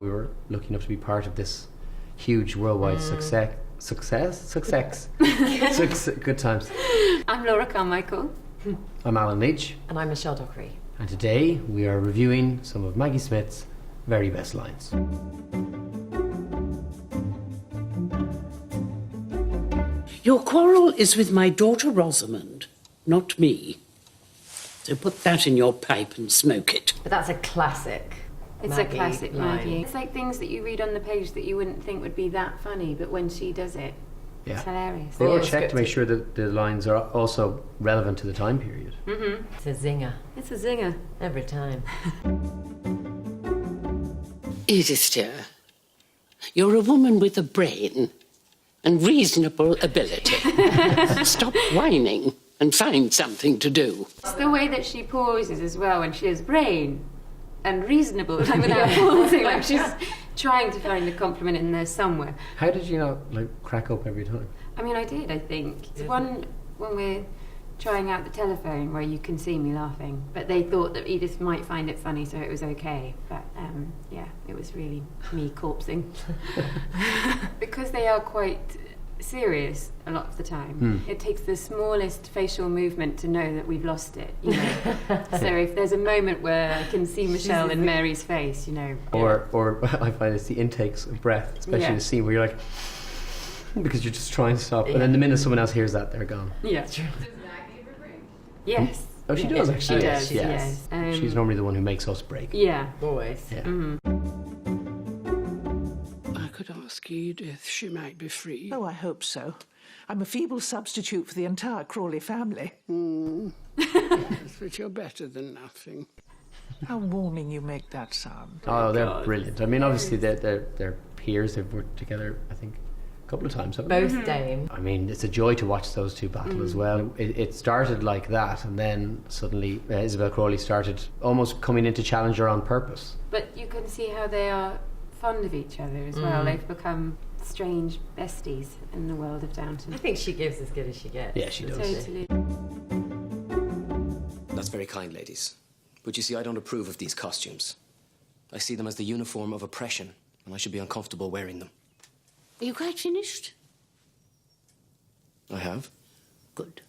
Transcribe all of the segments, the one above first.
We were lucky enough to be part of this huge worldwide success. Good times. I'm Laura Carmichael. I'm Allen Leech. And I'm Michelle Dockery. And today we are reviewing some of Maggie Smith's very best lines. Your quarrel is with my daughter Rosamond, not me. So put that in your pipe and smoke it. But that's a classic. It's Maggie a classic line. Maggie. It's like things that you read on the page that you wouldn't think would be that funny, but when she does it, Yeah. it's hilarious. They all Yeah, check to make scripted. sure that the lines are also relevant to the time period. It's a zinger. It's a zinger. Every time. Edith, dear, you're a woman with a brain and reasonable ability. Stop whining and find something to do. It's the way that she pauses as well when she has brain and reasonable, like without pausing, like she's trying to find a compliment in there somewhere. How did you not crack up every time? I mean, I did, I think. It's one when we're trying out the telephone where you can see me laughing, but they thought that Edith might find it funny, so it was okay. But yeah, it was really me corpsing. Because they are quite serious a lot of the time. It takes the smallest facial movement to know that we've lost it, you know. So if there's a moment where I can see Michelle in Mary's face, you know. Or I find it's the intakes of breath, especially in a scene where you're like, because you're just trying to stop, and then the minute someone else hears that, they're gone. Yeah. Yes. Oh, she does actually. She Yes, does, yes. yes. She's normally the one who makes us break. Yeah. Always. Yeah. I could ask Edith, she might be free. Oh, I hope so. I'm a feeble substitute for the entire Crawley family. Yes, but you're better than nothing. How warming you make that sound. Oh, they're brilliant. I mean, obviously they're peers. They've worked together, I think, a couple of times. Haven't they? Both Dame. I mean, it's a joy to watch those two battle as well. It started like that, and then suddenly Isabel Crawley started almost coming in to challenge her on purpose. But you can see how they are fond of each other as well. They've become strange besties in the world of Downton. I think she gives as good as she gets. Yeah, she does. Totally. That's very kind, ladies. But you see, I don't approve of these costumes. I see them as the uniform of oppression, and I should be uncomfortable wearing them. Are you quite finished? I have. Good.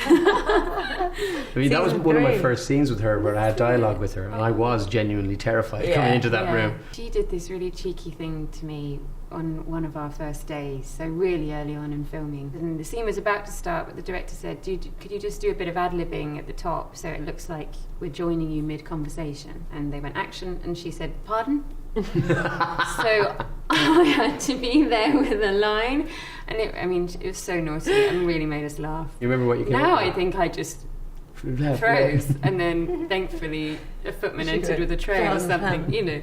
I mean, that was Season one of my 3. first scenes with her, where I had dialogue with her, and I was genuinely terrified coming into that room. She did this really cheeky thing to me on one of our first days, so really early on in filming. And the scene was about to start, but the director said, could you just do a bit of ad-libbing at the top so it looks like we're joining you mid-conversation? And they went, action, and she said, pardon? So I had to be there with a line, and it was so naughty and really made us laugh. You remember what you came Now up with? I think I just Froze. froze, and then thankfully a footman entered with a tray or something, you know.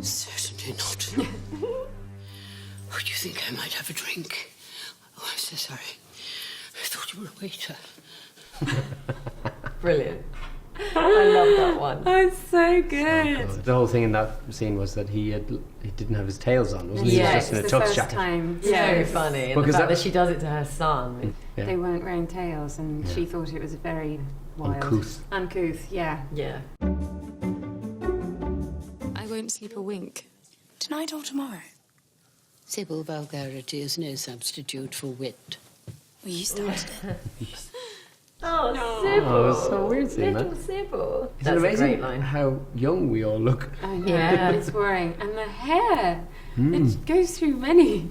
Certainly not. Oh, do you think I might have a drink? Oh, I'm so sorry. I thought you were a waiter. Brilliant. I love that one. Oh, it's so good. The whole thing in that scene was that he didn't have his tails on, wasn't he? Yeah, He was just in a it's the tux first jacket. time. So Yeah, funny. And Well, the 'cause fact that- that she does it to her son. Yeah. they weren't wearing tails, and she thought it was very wild. Uncouth. Yeah. Yeah. I won't sleep a wink. Tonight or tomorrow? Simple vulgarity is no substitute for wit. Well, you started it. Oh, Sybil. Oh, it's so weird seeing Little that. Sybil. Isn't That's it amazing a great line. how young we all look? I know. Yeah. It's worrying. And the hair. It goes through many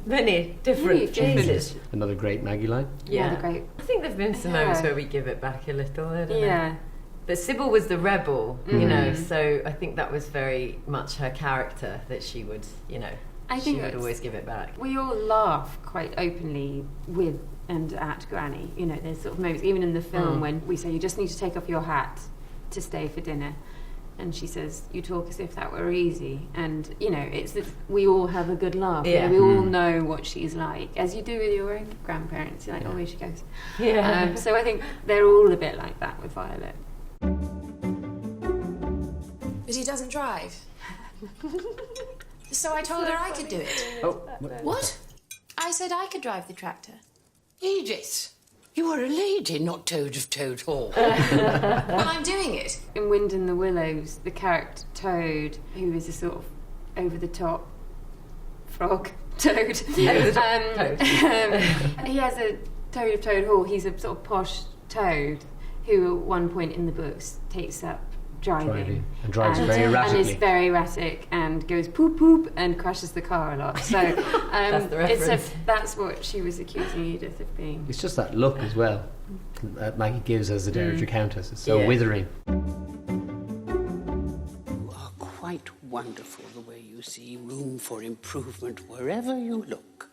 Different phases. changes. Another great Maggie line. Yeah. Another great. I think there've been some moments where we give it back a little. I don't know. Yeah. But Sybil was the rebel, you know, so I think that was very much her character, that she would, you know, I think she would it's- always give it back. We all laugh quite openly with and at Granny. You know, there's sort of moments, even in the film, when we say, you just need to take off your hat to stay for dinner. And she says, you talk as if that were easy. And, you know, we all have a good laugh. You Yeah. know, we all know what she's like, as you do with your own grandparents. You're like, oh, here she goes. Yeah. So I think they're all a bit like that with Violet. But he doesn't drive. So I told her I could do it. Oh, What? I said I could drive the tractor. Edith! You are a lady, not Toad of Toad Hall. Well, I'm doing it. In Wind in the Willows, the character Toad, who is a sort of over-the-top frog toad. Toad. He has a Toad of Toad Hall. He's a sort of posh toad who, at one point in the books, takes up driving and drives very erratically. And is very erratic and goes poop poop and crashes the car a lot. So That's the reference. that's what she was accusing Edith of being. It's just that look as well that Maggie gives as the Dowager Countess. It's so withering. You are quite wonderful the way you see room for improvement wherever you look.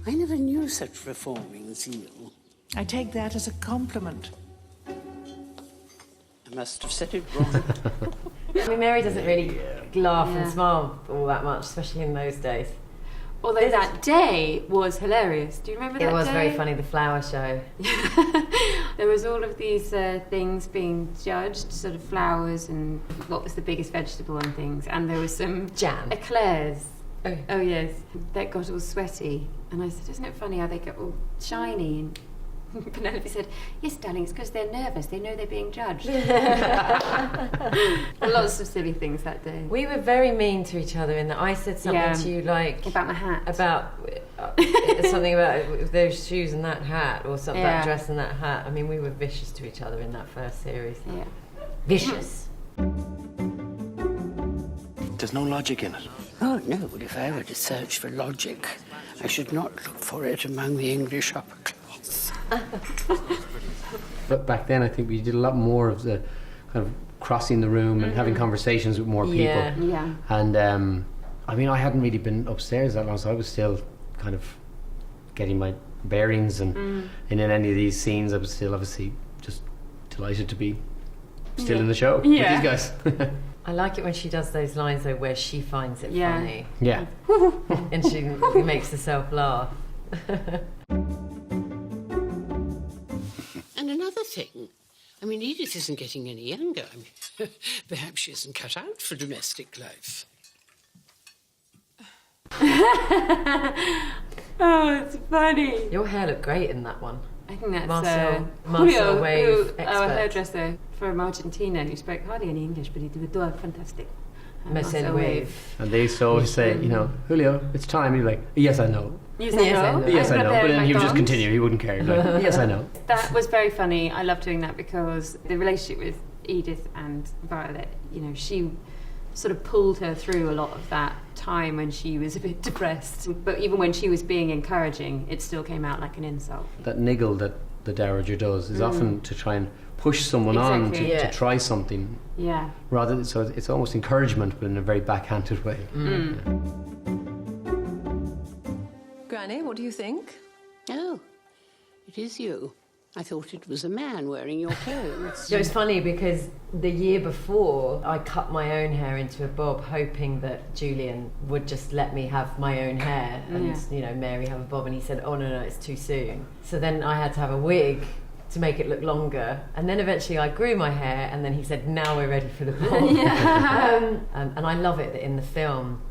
I never knew such reforming zeal. I take that as a compliment. I must have said it wrong. I mean, Mary doesn't really laugh and smile all that much, especially in those days. Although that day was hilarious. Do you remember that day? It was very funny, the flower show. There was all of these things being judged, sort of flowers and what was the biggest vegetable and things. And there was some Jam. eclairs. Oh. Yes. That got all sweaty. And I said, isn't it funny how they get all shiny? And Penelope said, yes, darling, it's because they're nervous. They know they're being judged. Lots of silly things that day. We were very mean to each other in that I said something to you like... About my hat. About something about those shoes and that hat, or something that dress and that hat. I mean, we were vicious to each other in that first series. Yeah. Vicious. There's no logic in it. Oh, no, but if I were to search for logic, I should not look for it among the English upper class. But back then, I think we did a lot more of the kind of crossing the room and having conversations with more people. Yeah. And I mean, I hadn't really been upstairs that long, so I was still kind of getting my bearings. And in any of these scenes, I was still obviously just delighted to be still in the show with these guys. I like it when she does those lines, though, where she finds it funny. Yeah. And she makes herself laugh. And another thing, I mean, Edith isn't getting any younger. I mean, perhaps she isn't cut out for domestic life. Oh, it's funny. Your hair looked great in that one. I think that's Marcel Julio, Wave who, our expert. hairdresser from Argentina, who spoke hardly any English, but he did it all fantastic. Marcel Wave. And they used to always say, you know, Julio, it's time. He'd be like, yes, I know. Yes, Yes, I I know. know. Yes, I know. But then he would just continue. continue. He wouldn't care. He'd be like, yes, I know. That was very funny. I love doing that because the relationship with Edith and Violet, you know, she sort of pulled her through a lot of that time when she was a bit depressed. But even when she was being encouraging, it still came out like an insult. That niggle that the Dowager does is often to try and push someone on Exactly. to try something. Yeah. Rather, so it's almost encouragement, but in a very backhanded way. Granny, what do you think? Oh, it is you. I thought it was a man wearing your clothes. It was funny because the year before, I cut my own hair into a bob, hoping that Julian would just let me have my own hair and, you know, Mary have a bob. And he said, oh, no, it's too soon. So then I had to have a wig to make it look longer. And then eventually I grew my hair, and then he said, now we're ready for the bob. And I love it that in the film,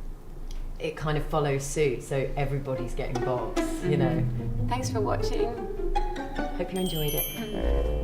it kind of follows suit, so everybody's getting bobs, you know. Thanks for watching. Hope you enjoyed it.